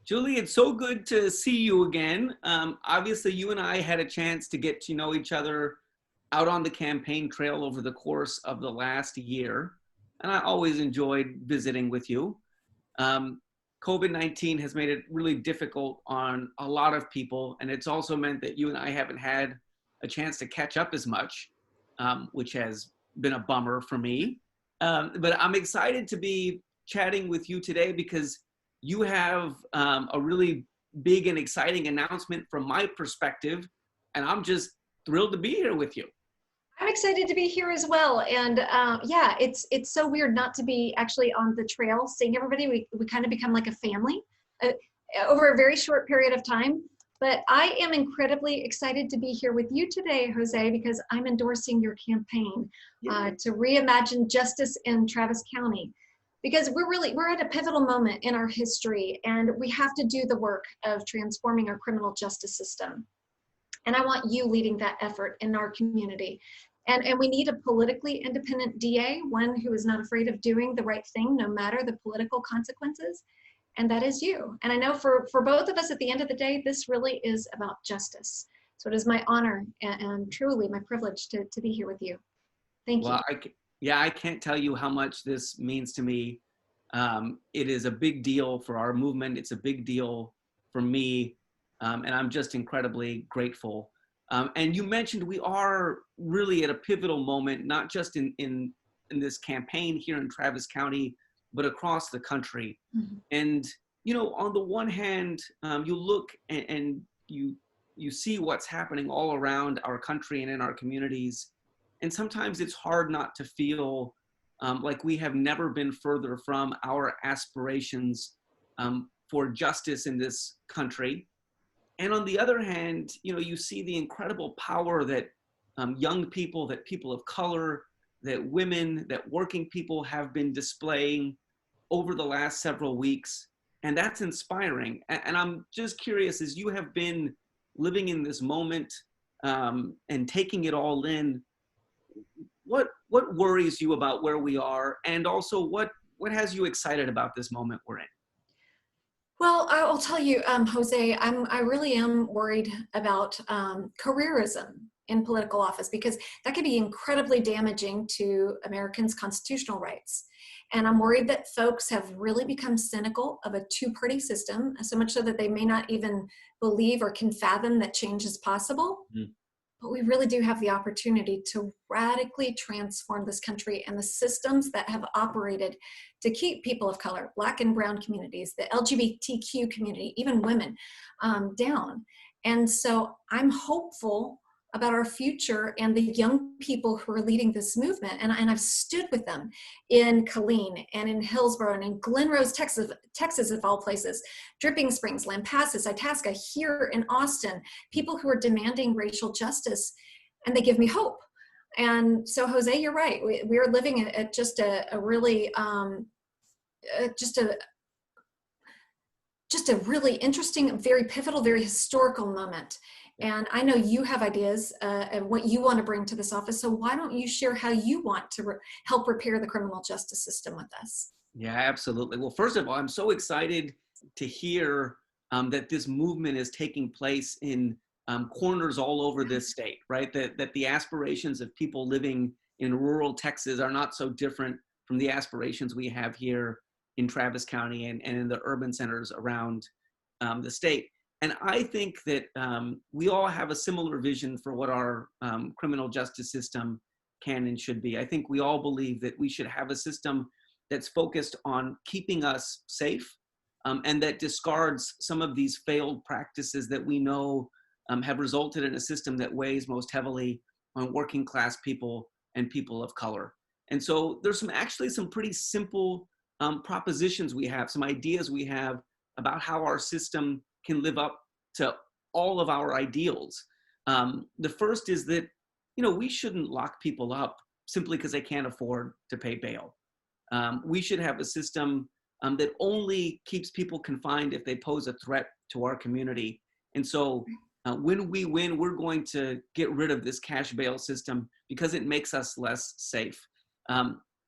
Julie, it's so good to see you again. Obviously, you and I had a chance to get to know each other out on the campaign trail over the course of the last year, and I always enjoyed visiting with you. Um, COVID-19 has made it really difficult on a lot of people, and it's also meant that you and I haven't had a chance to catch up as much, which has been a bummer for me. But I'm excited to be chatting with you today because you have a really big and exciting announcement from my perspective, and I'm just thrilled to be here with you. I'm excited to be here as well. And yeah, it's so weird not to be actually on the trail, seeing everybody. We kind of become like a family uh, over a very short period of time. But I am incredibly excited to be here with you today, Jose, because I'm endorsing your campaign to reimagine justice in Travis County. Because we're at a pivotal moment in our history, and we have to do the work of transforming our criminal justice system. And I want you leading that effort in our community. And we need a politically independent DA, one who is not afraid of doing the right thing, no matter the political consequences. And that is you. And I know for both of us at the end of the day, this really is about justice. So it is my honor and truly my privilege to be here with you. Thank you. Well, I can't tell you how much this means to me. It is a big deal for our movement. It's a big deal for me. And I'm just incredibly grateful. And you mentioned we are really at a pivotal moment, not just in this campaign here in Travis County, but across the country. Mm-hmm. And, you know, on the one hand, you look and you see what's happening all around our country and in our communities. And sometimes it's hard not to feel like we have never been further from our aspirations for justice in this country. And on the other hand, you know, you see the incredible power that young people, that people of color, that women, that working people have been displaying over the last several weeks. And that's inspiring. And I'm just curious, as you have been living in this moment and taking it all in, what worries you about where we are? And also what has you excited about this moment we're in? Well, I'll tell you, Jose, I really am worried about careerism in political office, because that can be incredibly damaging to Americans' constitutional rights. And I'm worried that folks have really become cynical of a two-party system, so much so that they may not even believe or can fathom that change is possible. Mm. But we really do have the opportunity to radically transform this country and the systems that have operated to keep people of color, Black and brown communities, the LGBTQ community, even women, down. And so I'm hopeful about our future and the young people who are leading this movement. And I've stood with them in Killeen and in Hillsborough and in Glen Rose, Texas of all places, Dripping Springs, Lampasas, Itasca, here in Austin, people who are demanding racial justice, and they give me hope. And so, Jose, you're right. We are living at just a really, just a really interesting, very pivotal, very historical moment. And I know you have ideas and what you want to bring to this office. So why don't you share how you want to help repair the criminal justice system with us? Yeah, absolutely. Well, first of all, I'm so excited to hear that this movement is taking place in corners all over this state, right? That the aspirations of people living in rural Texas are not so different from the aspirations we have here in Travis County and in the urban centers around the state. And I think that we all have a similar vision for what our criminal justice system can and should be. I think we all believe that we should have a system that's focused on keeping us safe and that discards some of these failed practices that we know have resulted in a system that weighs most heavily on working class people and people of color. And so there's actually some pretty simple propositions we have, some ideas we have about how our system can live up to all of our ideals. The first is that, you know, we shouldn't lock people up simply because they can't afford to pay bail. We should have a system that only keeps people confined if they pose a threat to our community. And so when we win, we're going to get rid of this cash bail system because it makes us less safe.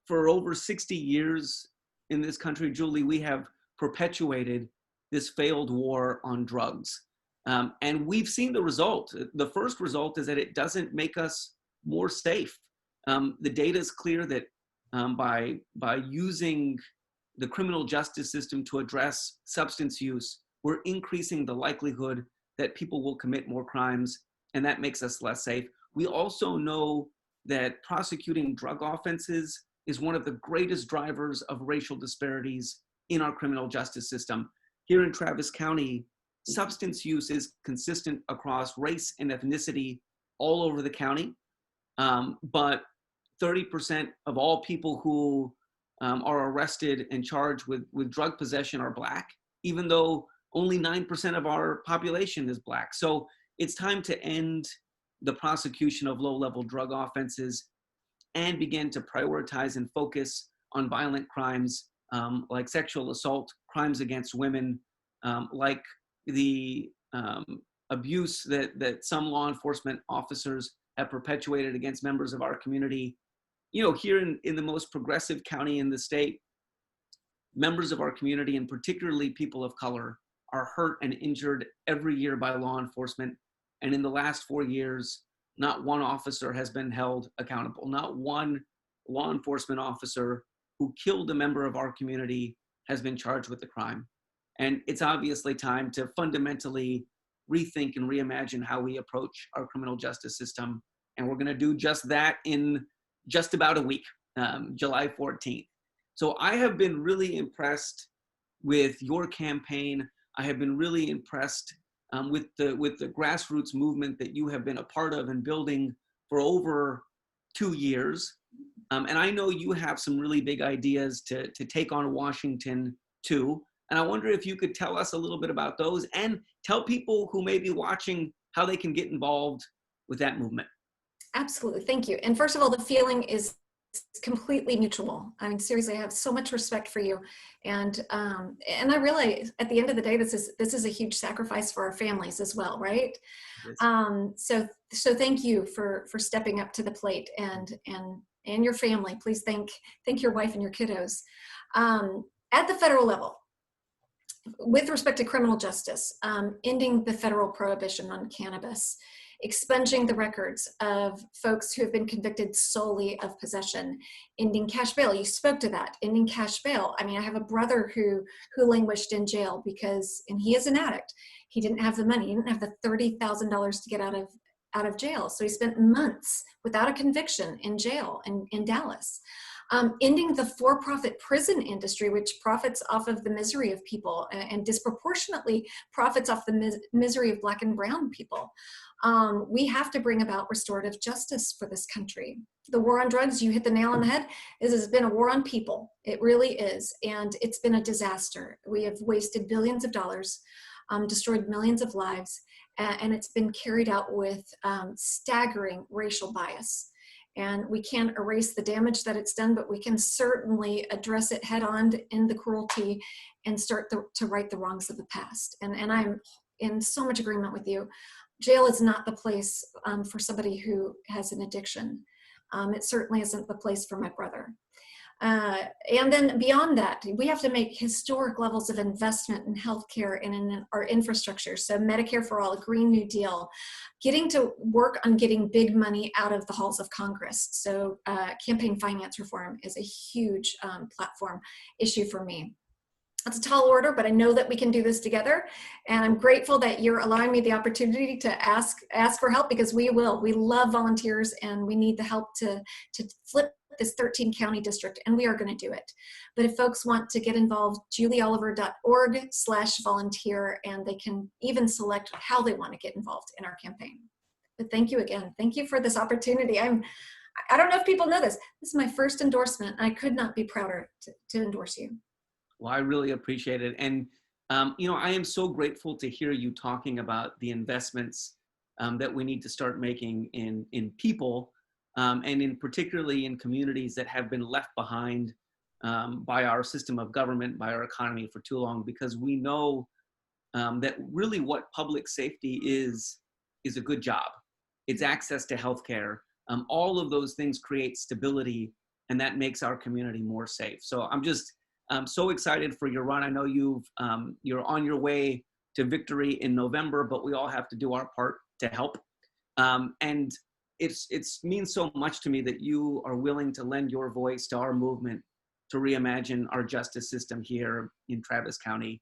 For over 60 years in this country, Julie, we have perpetuated this failed war on drugs. And we've seen the result. The first result is that it doesn't make us more safe. The data is clear that by using the criminal justice system to address substance use, we're increasing the likelihood that people will commit more crimes, and that makes us less safe. We also know that prosecuting drug offenses is one of the greatest drivers of racial disparities in our criminal justice system. Here in Travis County, substance use is consistent across race and ethnicity all over the county, but 30% of all people who are arrested and charged with drug possession are Black, even though only 9% of our population is Black. So it's time to end the prosecution of low-level drug offenses and begin to prioritize and focus on violent crimes like sexual assault, crimes against women, like the abuse that some law enforcement officers have perpetuated against members of our community. You know, here in the most progressive county in the state, members of our community, and particularly people of color, are hurt and injured every year by law enforcement. And in the last 4 years, not one officer has been held accountable. Not one law enforcement officer who killed a member of our community has been charged with the crime. And it's obviously time to fundamentally rethink and reimagine how we approach our criminal justice system. And we're going to do just that in just about a week, July 14th. So I have been really impressed with your campaign. I have been really impressed with the grassroots movement that you have been a part of and building for over 2 years. And I know you have some really big ideas to take on Washington too. And I wonder if you could tell us a little bit about those and tell people who may be watching how they can get involved with that movement. Absolutely. Thank you. And first of all, the feeling is completely mutual. I mean, seriously, I have so much respect for you. And I realize at the end of the day, this is a huge sacrifice for our families as well, right? So thank you for stepping up to the plate, and your family. Please thank your wife and your kiddos. At the federal level, with respect to criminal justice, ending the federal prohibition on cannabis, expunging the records of folks who have been convicted solely of possession, ending cash bail. You spoke to that, ending cash bail. I mean, I have a brother who languished in jail and he is an addict. He didn't have the money. He didn't have the $30,000 to get out of jail. So he spent months without a conviction in jail in Dallas. Ending the for-profit prison industry, which profits off of the misery of people and disproportionately profits off the misery of Black and brown people. We have to bring about restorative justice for this country. The war on drugs, you hit the nail on the head, has been a war on people. It really is. And it's been a disaster. We have wasted billions of dollars, destroyed millions of lives, and it's been carried out with staggering racial bias. And we can't erase the damage that it's done, but we can certainly address it head on, end the cruelty, and start to right the wrongs of the past. And I'm in so much agreement with you. Jail is not the place for somebody who has an addiction. It certainly isn't the place for my brother. And then beyond that, we have to make historic levels of investment in healthcare and in our infrastructure. So Medicare for All, a Green New Deal, getting to work on getting big money out of the halls of Congress. So campaign finance reform is a huge platform issue for me. That's a tall order, but I know that we can do this together. And I'm grateful that you're allowing me the opportunity to ask for help, because we will. We love volunteers, and we need the help to flip this 13 county district, and we are going to do it. But if folks want to get involved, julieoliver.org/volunteer, and they can even select how they want to get involved in our campaign. But thank you again. Thank you for this opportunity. I don't know if people know this. This is my first endorsement. I could not be prouder to endorse you. Well, I really appreciate it. And, you know, I am so grateful to hear you talking about the investments that we need to start making in people, and in particularly in communities that have been left behind by our system of government, by our economy for too long, because we know that really what public safety is a good job. It's access to healthcare. All of those things create stability, and that makes our community more safe. So I'm just I'm so excited for your run. I know you're on your way to victory in November, but we all have to do our part to help. And it's means so much to me that you are willing to lend your voice to our movement to reimagine our justice system here in Travis County.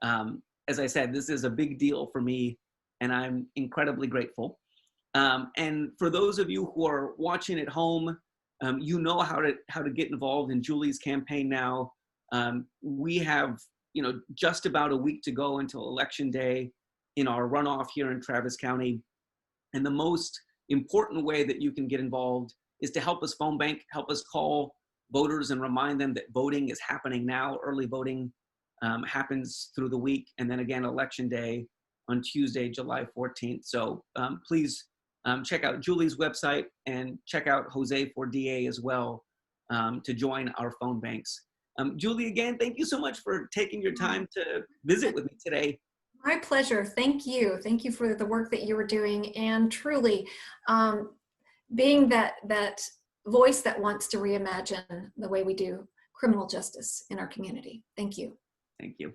As I said, this is a big deal for me, and I'm incredibly grateful. And for those of you who are watching at home, you know how to get involved in Julie's campaign now. We have, just about a week to go until Election Day in our runoff here in Travis County. And the most important way that you can get involved is to help us phone bank, help us call voters and remind them that voting is happening now. Early voting happens through the week, and then again, Election Day on Tuesday, July 14th. So please check out Julie's website and check out Jose for DA as well to join our phone banks. Julie, again, thank you so much for taking your time to visit with me today. My pleasure. Thank you. Thank you for the work that you were doing, and truly being that voice that wants to reimagine the way we do criminal justice in our community. Thank you. Thank you.